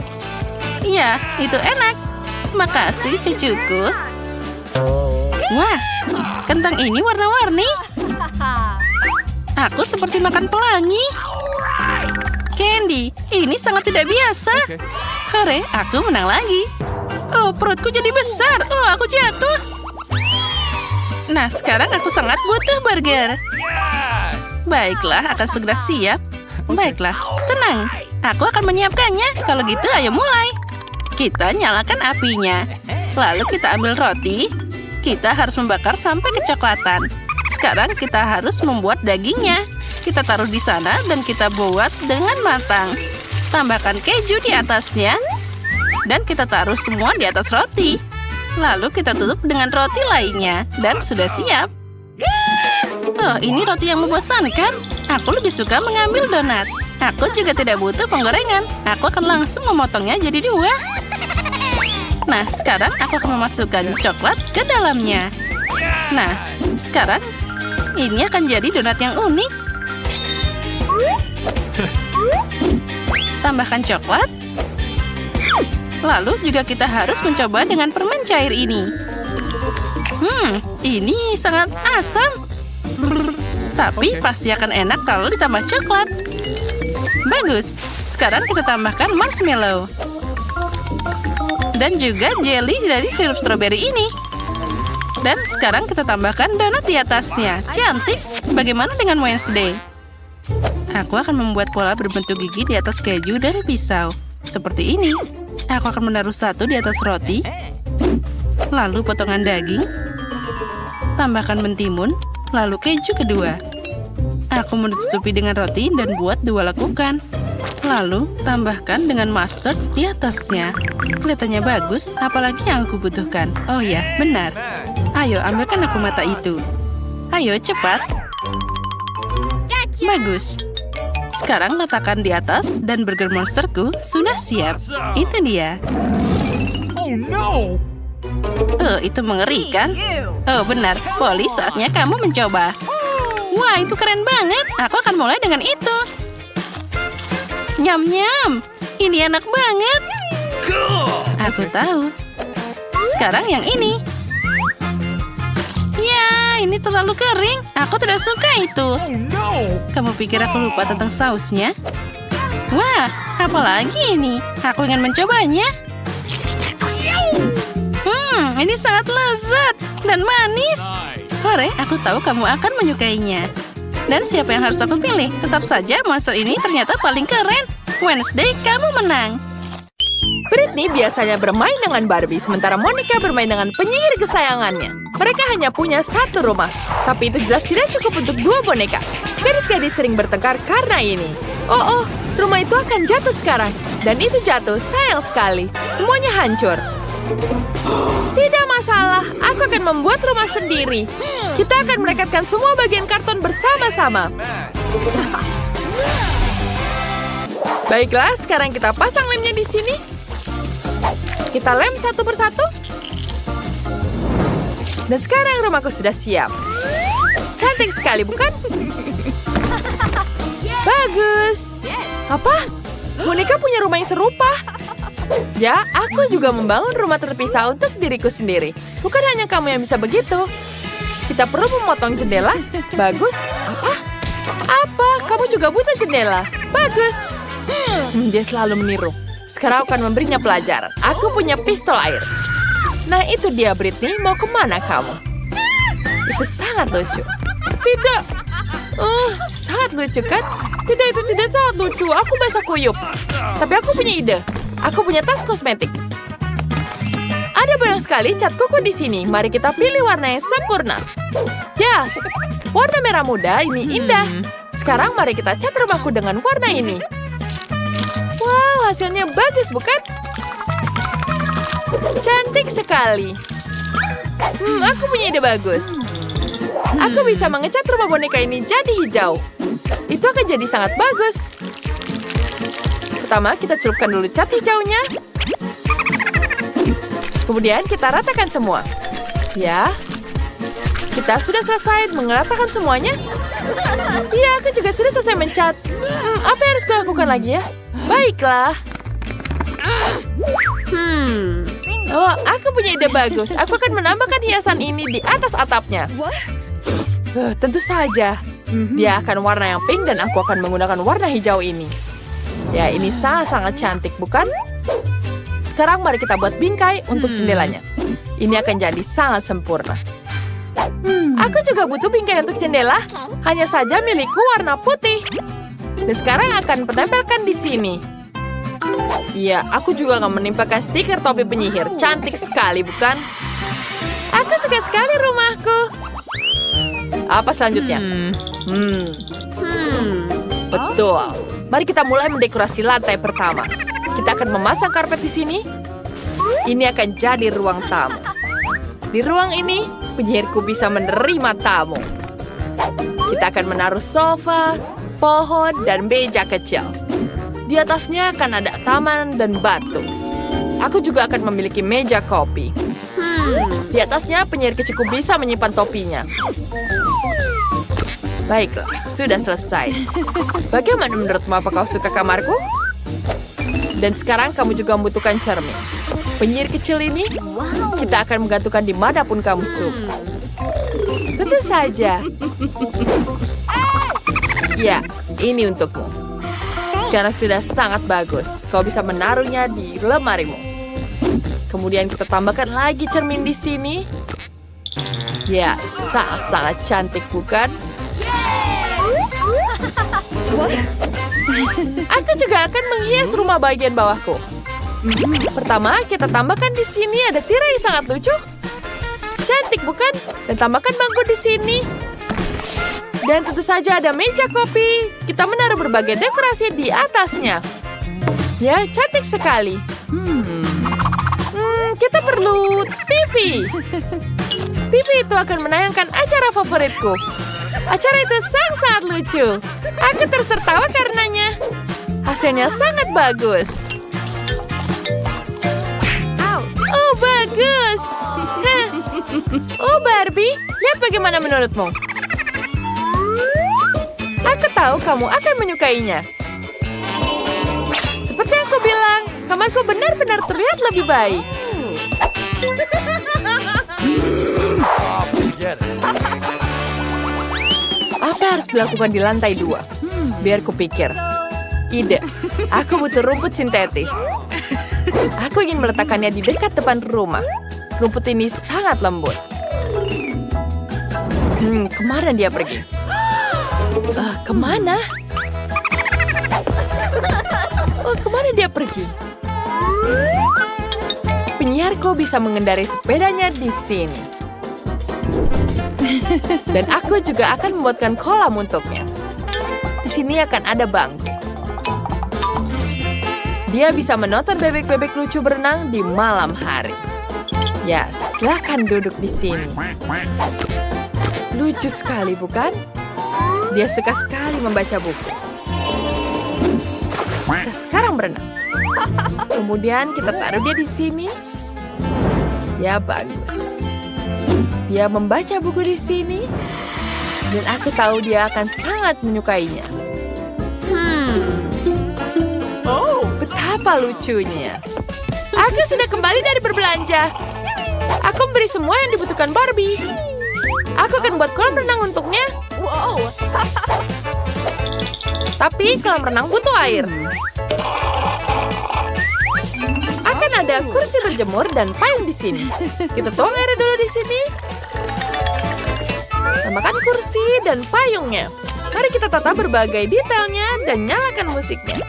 Iya, itu enak. Makasih, cucuku. Wah, kentang ini warna-warni. Aku seperti makan pelangi. Candy, ini sangat tidak biasa. Hore, aku menang lagi. Oh, perutku jadi besar. Oh, aku jatuh. Nah, sekarang aku sangat butuh burger. Baiklah, akan segera siap. Baiklah, tenang. Aku akan menyiapkannya. Kalau gitu, ayo mulai. Kita nyalakan apinya. Lalu kita ambil roti. Kita harus membakar sampai kecoklatan. Sekarang kita harus membuat dagingnya. Kita taruh di sana dan kita buat dengan matang. Tambahkan keju di atasnya. Dan kita taruh semua di atas roti. Lalu kita tutup dengan roti lainnya. Dan sudah siap. Oh, ini roti yang membosankan. Aku lebih suka mengambil donat. Aku juga tidak butuh penggorengan. Aku akan langsung memotongnya jadi 2. Nah, sekarang aku akan memasukkan coklat ke dalamnya. Nah, sekarang ini akan jadi donat yang unik. Tambahkan coklat. Lalu juga kita harus mencoba dengan permen cair ini. Ini sangat asam. Tapi pasti akan enak kalau ditambah coklat. Bagus. Sekarang kita tambahkan marshmallow. Dan juga jelly dari sirup stroberi ini. Dan sekarang kita tambahkan donat di atasnya. Cantik. Bagaimana dengan Wednesday? Aku akan membuat pola berbentuk gigi di atas keju dan pisau. Seperti ini. Aku akan menaruh satu di atas roti. Lalu potongan daging. Tambahkan mentimun. Lalu keju kedua. Aku menutupi dengan roti dan buat dua lekukan. Lalu tambahkan dengan mustard di atasnya. Kelihatannya bagus, apalagi yang aku butuhkan. Oh ya, benar. Ayo, ambilkan aku mata itu. Ayo, cepat. Bagus. Sekarang letakkan di atas dan burger monsterku sudah siap. Itu dia. Oh no! Oh, itu mengerikan. Oh, benar. Polly, saatnya kamu mencoba. Wah, itu keren banget. Aku akan mulai dengan itu. Nyam-nyam. Ini enak banget. Aku tahu. Sekarang yang ini. Ya, ini terlalu kering. Aku tidak suka itu. Oh no! Kamu pikir aku lupa tentang sausnya? Wah, apa lagi ini? Aku ingin mencobanya. Ini sangat lezat dan manis. Nice. Hore, aku tahu kamu akan menyukainya. Dan siapa yang harus aku pilih? Tetap saja monster ini ternyata paling keren. Wednesday, kamu menang. Britney biasanya bermain dengan Barbie, sementara Monica bermain dengan penyihir kesayangannya. Mereka hanya punya satu rumah, tapi itu jelas tidak cukup untuk dua boneka. Gadis-gadis sering bertengkar karena ini. Oh, rumah itu akan jatuh sekarang. Dan itu jatuh, sayang sekali. Semuanya hancur. Tidak masalah, aku akan membuat rumah sendiri. Kita akan merekatkan semua bagian karton bersama-sama. Baiklah, sekarang kita pasang lemnya di sini. Kita lem satu persatu. Dan sekarang rumahku sudah siap. Cantik sekali, bukan? Bagus. Apa? Monica punya rumah yang serupa. Ya, aku juga membangun rumah terpisah untuk diriku sendiri. Bukan hanya kamu yang bisa begitu. Kita perlu memotong jendela. Bagus. Apa? Kamu juga butuh jendela. Bagus. Dia selalu meniru. Sekarang aku akan memberinya pelajaran. Aku punya pistol air. Nah, itu dia, Britney. Mau kemana kamu? Itu sangat lucu. Tidak. Sangat lucu, kan? Tidak, itu tidak sangat lucu. Aku basah kuyup. Tapi aku punya ide. Aku punya tas kosmetik. Ada banyak sekali cat kuku di sini. Mari kita pilih warna yang sempurna. Ya, warna merah muda ini indah. Sekarang mari kita cat rumahku dengan warna ini. Wow, hasilnya bagus, bukan? Cantik sekali. Aku punya ide bagus. Aku bisa mengecat rumah boneka ini jadi hijau. Itu akan jadi sangat bagus. Pertama, kita celupkan dulu cat hijaunya. Kemudian kita ratakan semua. Ya. Kita sudah selesai meratakan semuanya. Iya, aku juga sudah selesai mencat. Apa yang harus kulakukan lagi ya? Baiklah. Oh, aku punya ide bagus. Aku akan menambahkan hiasan ini di atas atapnya. Tentu saja. Dia akan warna yang pink dan aku akan menggunakan warna hijau ini. Ya, ini sangat-sangat cantik, bukan? Sekarang mari kita buat bingkai untuk jendelanya. Ini akan jadi sangat sempurna. Aku juga butuh bingkai untuk jendela. Hanya saja milikku warna putih. Dan sekarang akan penempelkan di sini. Iya, aku juga akan menempelkan stiker topi penyihir. Cantik sekali, bukan? Aku suka sekali rumahku. Apa selanjutnya? Betul. Mari kita mulai mendekorasi lantai pertama. Kita akan memasang karpet di sini. Ini akan jadi ruang tamu. Di ruang ini, penyihirku bisa menerima tamu. Kita akan menaruh sofa, pohon, dan meja kecil. Di atasnya akan ada taman dan batu. Aku juga akan memiliki meja kopi. Di atasnya penyihir kecilku bisa menyimpan topinya. Baiklah, sudah selesai. Bagaimana menurutmu? Apa kau suka kamarku? Dan sekarang kamu juga membutuhkan cermin. Penyihir kecil ini, kita akan menggantungkan dimanapun kamu suka. Tentu saja. Ya, ini untukmu. Sekarang sudah sangat bagus. Kau bisa menaruhnya di lemarimu. Kemudian kita tambahkan lagi cermin di sini. Ya, sangat cantik bukan? Aku juga akan menghias rumah bagian bawahku. Pertama, kita tambahkan di sini ada tirai yang sangat lucu. Cantik bukan? Dan tambahkan bangku di sini. Dan tentu saja ada meja kopi. Kita menaruh berbagai dekorasi di atasnya. Ya, cantik sekali. Kita perlu TV. TV itu akan menayangkan acara favoritku. Acara itu sangat lucu. Aku terus tertawa karenanya. Hasilnya sangat bagus. Oh, bagus. Oh, Barbie, lihat bagaimana menurutmu? Aku tahu kamu akan menyukainya. Seperti yang aku bilang, kamarku benar-benar terlihat lebih baik. Apa yang harus dilakukan di lantai 2? Biar kupikir. Ide, aku butuh rumput sintetis. Aku ingin meletakkannya di dekat depan rumah. Rumput ini sangat lembut. Kemana dia pergi? Kemana? Oh, kemana dia pergi? Penyiarku bisa mengendarai sepedanya di sini. Dan aku juga akan membuatkan kolam untuknya. Di sini akan ada bangku. Dia bisa menonton bebek-bebek lucu berenang di malam hari. Ya, silakan duduk di sini. Lucu sekali, bukan? Dia suka sekali membaca buku. Kita sekarang berenang. Kemudian kita taruh dia di sini. Ya, bagus. Dia membaca buku di sini. Dan aku tahu dia akan sangat menyukainya. Oh, betapa lucunya. Aku sudah kembali dari berbelanja. Aku memberi semua yang dibutuhkan Barbie. Aku akan buat kolam renang untuknya. Wow. Tapi kolam renang butuh air. Akan ada kursi berjemur dan payung di sini. Kita tuang air dulu di sini. Tambahkan kursi dan payungnya. Mari kita tata berbagai detailnya dan nyalakan musiknya.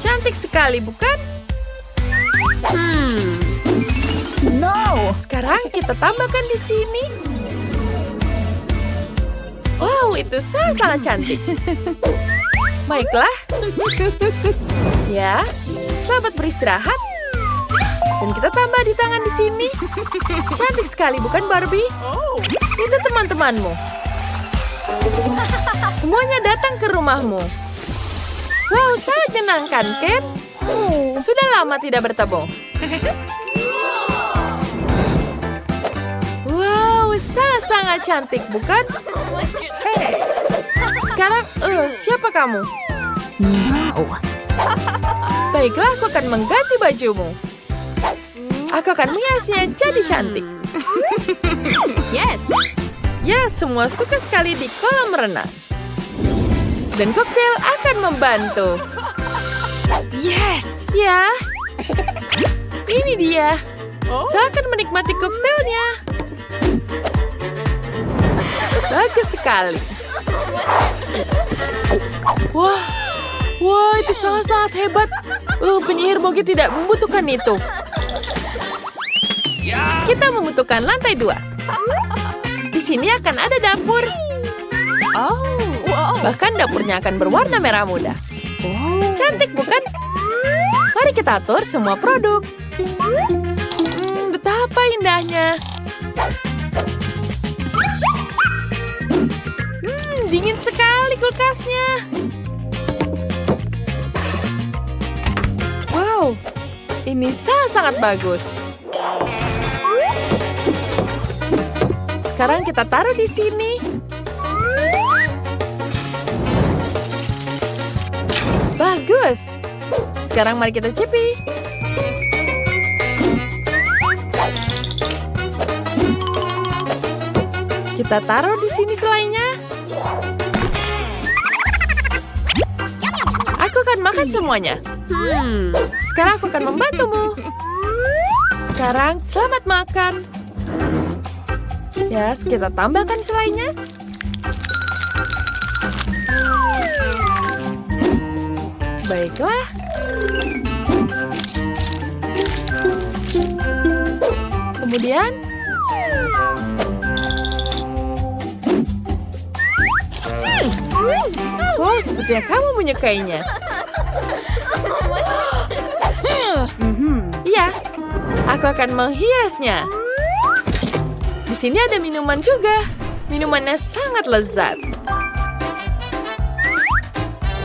Cantik sekali, bukan? No. Sekarang kita tambahkan di sini. Wow, itu sangat cantik. Baiklah. Ya, selamat beristirahat. Dan kita tambah di tangan di sini. Cantik sekali, bukan Barbie? Itu teman-temanmu. Semuanya datang ke rumahmu. Wow, sangat menyenangkan, Ken. Sudah lama tidak bertemu. Wow, sangat cantik, bukan? Sekarang, siapa kamu? Baiklah, aku akan mengganti bajumu. Aku akan menghiasnya jadi cantik. Yes! Ya, semua suka sekali di kolam renang. Dan koktail akan membantu. Yes! Ya. Ini dia. Silakan menikmati koktailnya. Bagus sekali. Wah, itu sangat hebat. Penyihir Bogi tidak membutuhkan itu. Kita membutuhkan lantai 2. Di sini akan ada dapur. Bahkan dapurnya akan berwarna merah muda. Cantik, bukan? Mari kita atur semua produk. Betapa indahnya. Dingin sekali kulkasnya. Wow, ini sangat bagus. Sekarang kita taruh di sini. Bagus. Sekarang mari kita cipi. Kita taruh di sini selainya. makan semuanya. Sekarang aku akan membantumu. Sekarang, selamat makan. Ya, kita tambahkan selainya. Baiklah. Kemudian, wow, sepertinya kamu menyukainya. Iya, aku akan menghiasnya. Di sini ada minuman juga. Minumannya sangat lezat.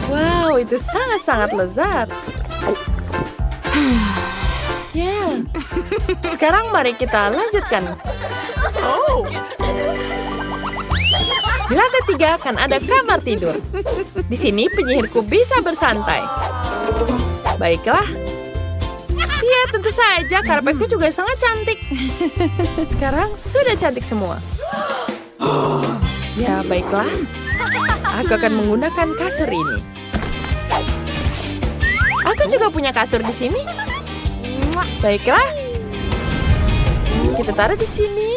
Wow, itu sangat-sangat lezat. Ya, sekarang mari kita lanjutkan. Di lantai 3 akan ada kamar tidur. Di sini penyihirku bisa bersantai. Baiklah. Iya, tentu saja karpetku juga sangat cantik. Sekarang sudah cantik semua. Ya, baiklah. Aku akan menggunakan kasur ini. Aku juga punya kasur di sini. Baiklah. Kita taruh di sini.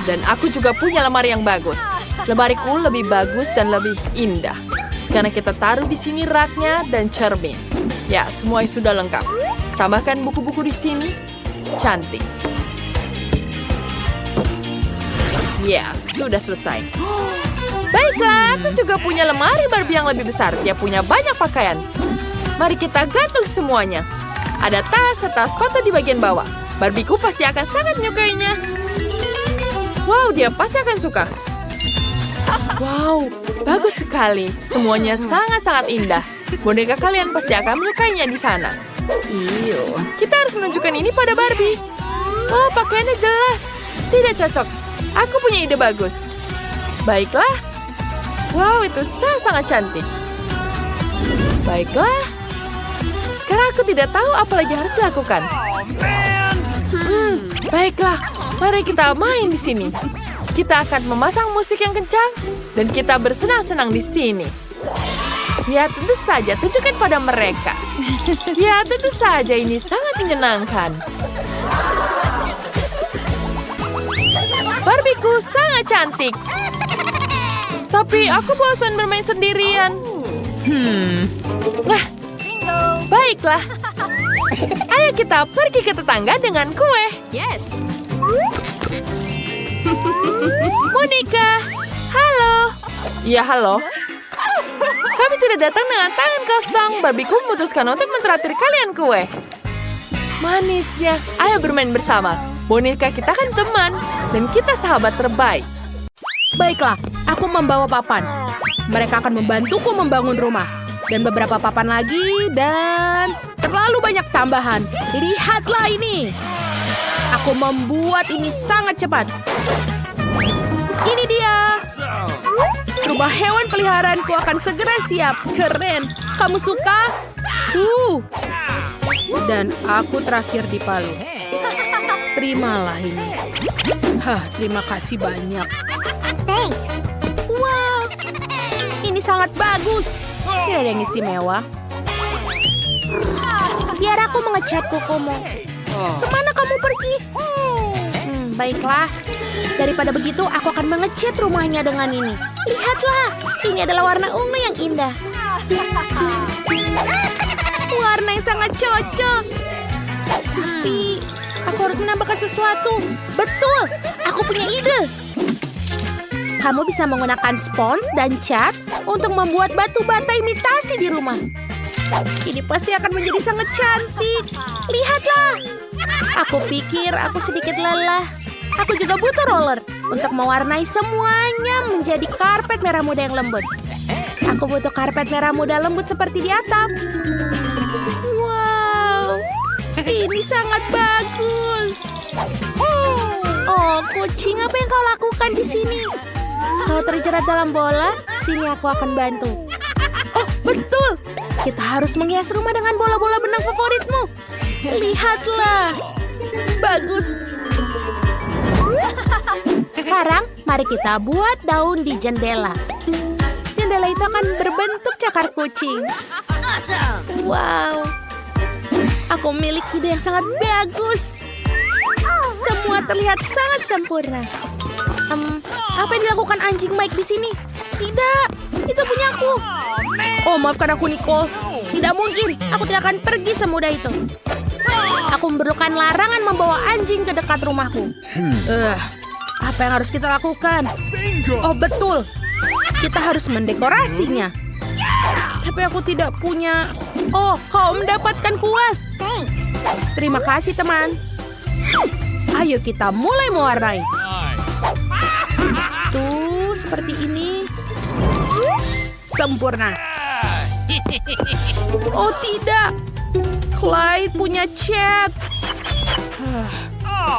Dan aku juga punya lemari yang bagus. Lemariku lebih bagus dan lebih indah. Sekarang kita taruh di sini raknya dan cermin. Ya, semua sudah lengkap. Tambahkan buku-buku di sini. Cantik. Ya, sudah selesai. Baiklah, aku juga punya lemari Barbie yang lebih besar. Dia punya banyak pakaian. Mari kita gantung semuanya. Ada tas serta sepatu di bagian bawah. Barbieku pasti akan sangat menyukainya. Wow, dia pasti akan suka. Wow, bagus sekali. Semuanya sangat-sangat indah. Boneka kalian pasti akan menyukainya di sana. Kita harus menunjukkan ini pada Barbie. Oh, pakaiannya jelas. Tidak cocok. Aku punya ide bagus. Baiklah. Wow, itu sangat cantik. Baiklah. Sekarang aku tidak tahu apa lagi harus dilakukan. Baiklah. Mari kita main di sini. Kita akan memasang musik yang kencang dan kita bersenang-senang di sini. Ya, tentu saja tunjukkan pada mereka. Ya, tentu saja ini sangat menyenangkan. Barbieku sangat cantik. Tapi aku bosan bermain sendirian. Nah, baiklah. Ayo kita pergi ke tetangga dengan kue. Yes. Monica, halo. Ya, halo. Kami tidak datang dengan tangan kosong. Babiku memutuskan untuk mentraktir kalian kue. Manisnya. Ayo bermain bersama. Boneka kita kan teman. Dan kita sahabat terbaik. Baiklah, aku membawa papan. Mereka akan membantuku membangun rumah. Dan beberapa papan lagi dan terlalu banyak tambahan. Lihatlah ini. Aku membuat ini sangat cepat. Ini dia. Rumah hewan peliharaanku akan segera siap. Keren. Kamu suka? Dan aku terakhir di Palu. Terimalah ini. Terima kasih banyak. Thanks. Wow. Ini sangat bagus. Tidak ada yang istimewa. Biar aku mengecat kukumu. Kemana kamu pergi? Baiklah. Daripada begitu, aku akan mengecat rumahnya dengan ini. Lihatlah, ini adalah warna ungu yang indah. Warna yang sangat cocok. Tapi, aku harus menambahkan sesuatu. Betul, aku punya ide. Kamu bisa menggunakan spons dan cat untuk membuat batu bata imitasi di rumah. Ini pasti akan menjadi sangat cantik. Lihatlah. Aku pikir aku sedikit lelah. Aku juga butuh roller untuk mewarnai semuanya menjadi karpet merah muda yang lembut. Aku butuh karpet merah muda lembut seperti di atap. Wow, ini sangat bagus. Oh, kucing, apa yang kau lakukan di sini? Kau terjerat dalam bola, sini aku akan bantu. Oh, betul. Kita harus menghias rumah dengan bola-bola benang favoritmu. Lihatlah. Bagus. Sekarang, mari kita buat daun di jendela. jendela itu akan berbentuk cakar kucing. Wow. Aku memiliki ide yang sangat bagus. Semua terlihat sangat sempurna. Apa yang dilakukan anjing Mike di sini? Tidak, itu punyaku. Oh, maafkan aku, Nicole. Tidak mungkin, aku tidak akan pergi semudah itu. Aku memerlukan larangan membawa anjing ke dekat rumahku. Apa yang harus kita lakukan? Oh, betul. Kita harus mendekorasinya. Tapi aku tidak punya... Oh, kau mendapatkan kuas. Thanks. Terima kasih, teman. Ayo kita mulai mewarnai. Nice. Tuh, seperti ini. Sempurna. Oh, tidak. Clyde punya cat.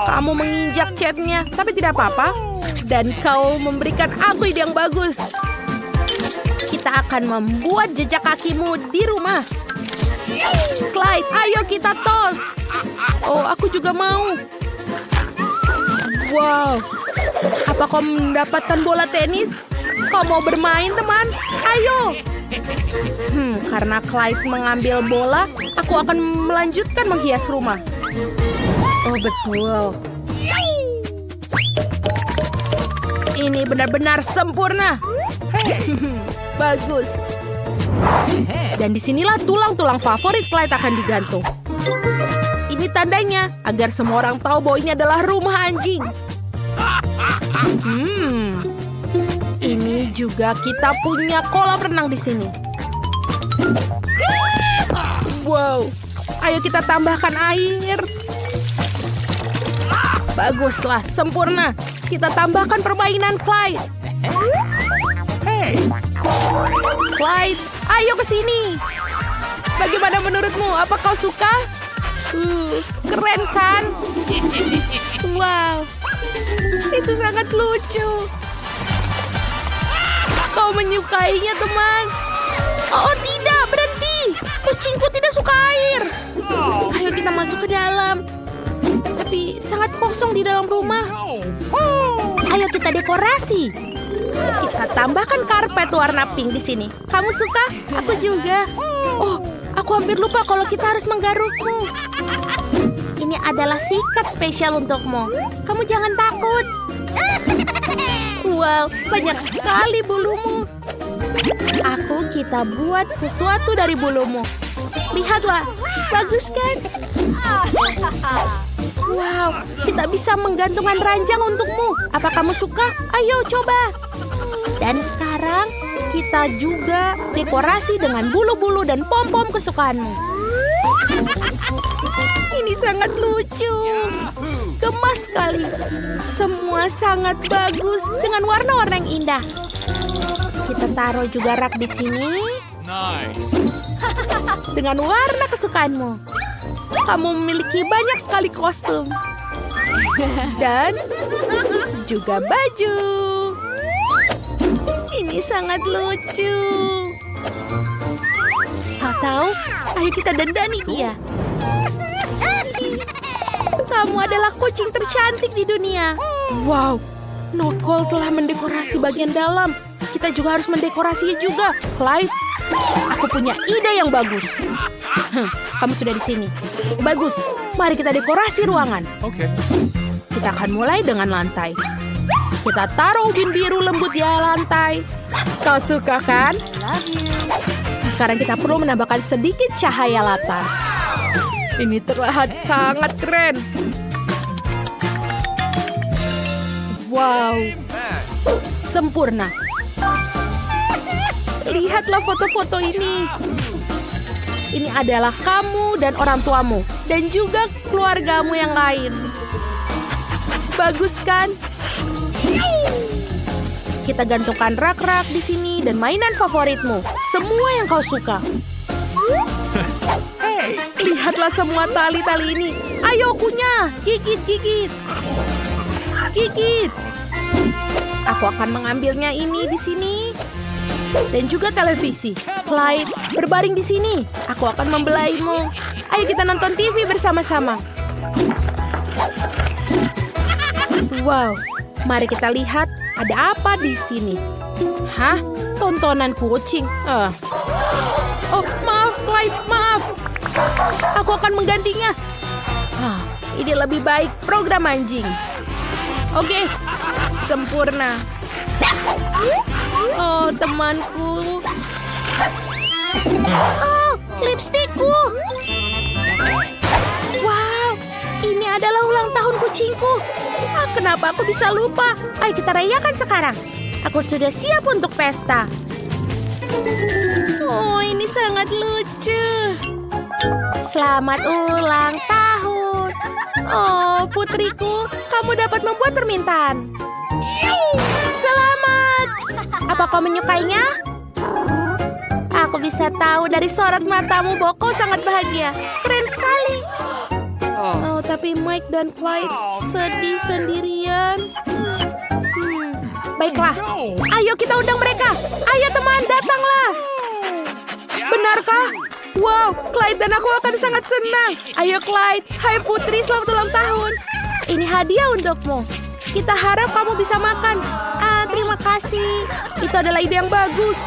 Kamu menginjak catnya, tapi tidak apa-apa. Dan kau memberikan aku ide yang bagus. Kita akan membuat jejak kakimu di rumah. Clyde, ayo kita tos. Oh, aku juga mau. Wow. Apa kau mendapatkan bola tenis? Kau mau bermain, teman? Ayo. Karena Clyde mengambil bola, aku akan melanjutkan menghias rumah. Oh, betul. Ini benar-benar sempurna. Bagus. Dan disinilah tulang-tulang favorit Clyde akan digantung. Ini tandanya agar semua orang tahu bahwa ini adalah rumah anjing. Ini juga kita punya kolam renang di sini. Wow, ayo kita tambahkan air. Baguslah, sempurna. Kita tambahkan permainan Clyde. Clyde, ayo ke sini. Bagaimana menurutmu? Apa kau suka? Keren kan? Wow, itu sangat lucu. Kau menyukainya, teman? Oh, tidak, berhenti. Kucingku tidak suka air. Ayo kita masuk ke dalam. Tapi sangat kosong di dalam rumah. Ayo kita dekorasi. Kita tambahkan karpet warna pink di sini. Kamu suka? Aku juga. Oh, aku hampir lupa kalau kita harus menggarukmu. Ini adalah sikat spesial untukmu. Kamu jangan takut. Wow, banyak sekali bulumu. Kita buat sesuatu dari bulumu. Lihatlah, bagus kan? Wow, kita bisa menggantungkan ranjang untukmu. Apa kamu suka? Ayo coba. Dan sekarang kita juga dekorasi dengan bulu-bulu dan pom-pom kesukaanmu. Ini sangat lucu. Gemas sekali. Semua sangat bagus dengan warna-warna yang indah. Kita taruh juga rak di sini. Nice. Dengan warna kesukaanmu. Kamu memiliki banyak sekali kostum. Dan juga baju. Ini sangat lucu. Tahu? Ayo kita dandani dia. Kamu adalah kucing tercantik di dunia. Wow, Nicole telah mendekorasi bagian dalam. Kita juga harus mendekorasinya juga. Clyde, aku punya ide yang bagus. Kamu sudah di sini. Bagus, mari kita dekorasi ruangan. Okay. Kita akan mulai dengan lantai. Kita taruh ubin biru lembut di lantai. Kau suka kan? Sekarang kita perlu menambahkan sedikit cahaya latar. Ini terlihat sangat keren. Wow, sempurna. Lihatlah foto-foto ini. Ini adalah kamu dan orang tuamu, dan juga keluargamu yang lain. Bagus kan? Kita gantungkan rak-rak di sini dan mainan favoritmu. Semua yang kau suka. Lihatlah semua tali-tali ini. Ayo kunyah, gigit-gigit. Gigit. Aku akan mengambilnya ini di sini. Dan juga televisi. Clyde, berbaring di sini. Aku akan membelaimu. Ayo kita nonton TV bersama-sama. Wow, mari kita lihat ada apa di sini. Hah? Tontonan kucing? Oh, maaf, Clyde, maaf. Aku akan menggantinya. Ini lebih baik program anjing. Oke, sempurna. Oh, temanku. Oh, lipstikku. Wow, ini adalah ulang tahun kucingku. Kenapa aku bisa lupa? Ayo kita rayakan sekarang. Aku sudah siap untuk pesta. Oh, ini sangat lucu. Selamat ulang tahun. Oh, putriku, kamu dapat membuat permintaan. Selamat. Apa kau menyukainya? Aku bisa tahu dari sorot matamu bahwa kau sangat bahagia. Keren sekali. Oh, tapi Mike dan Clyde sedih sendirian. Baiklah, ayo kita undang mereka. Ayo teman, datanglah. Benarkah? Wow, Clyde dan aku akan sangat senang. Ayo Clyde, hai putri, selamat ulang tahun. Ini hadiah untukmu. Kita harap kamu bisa makan. Terima kasih. Itu adalah ide yang bagus.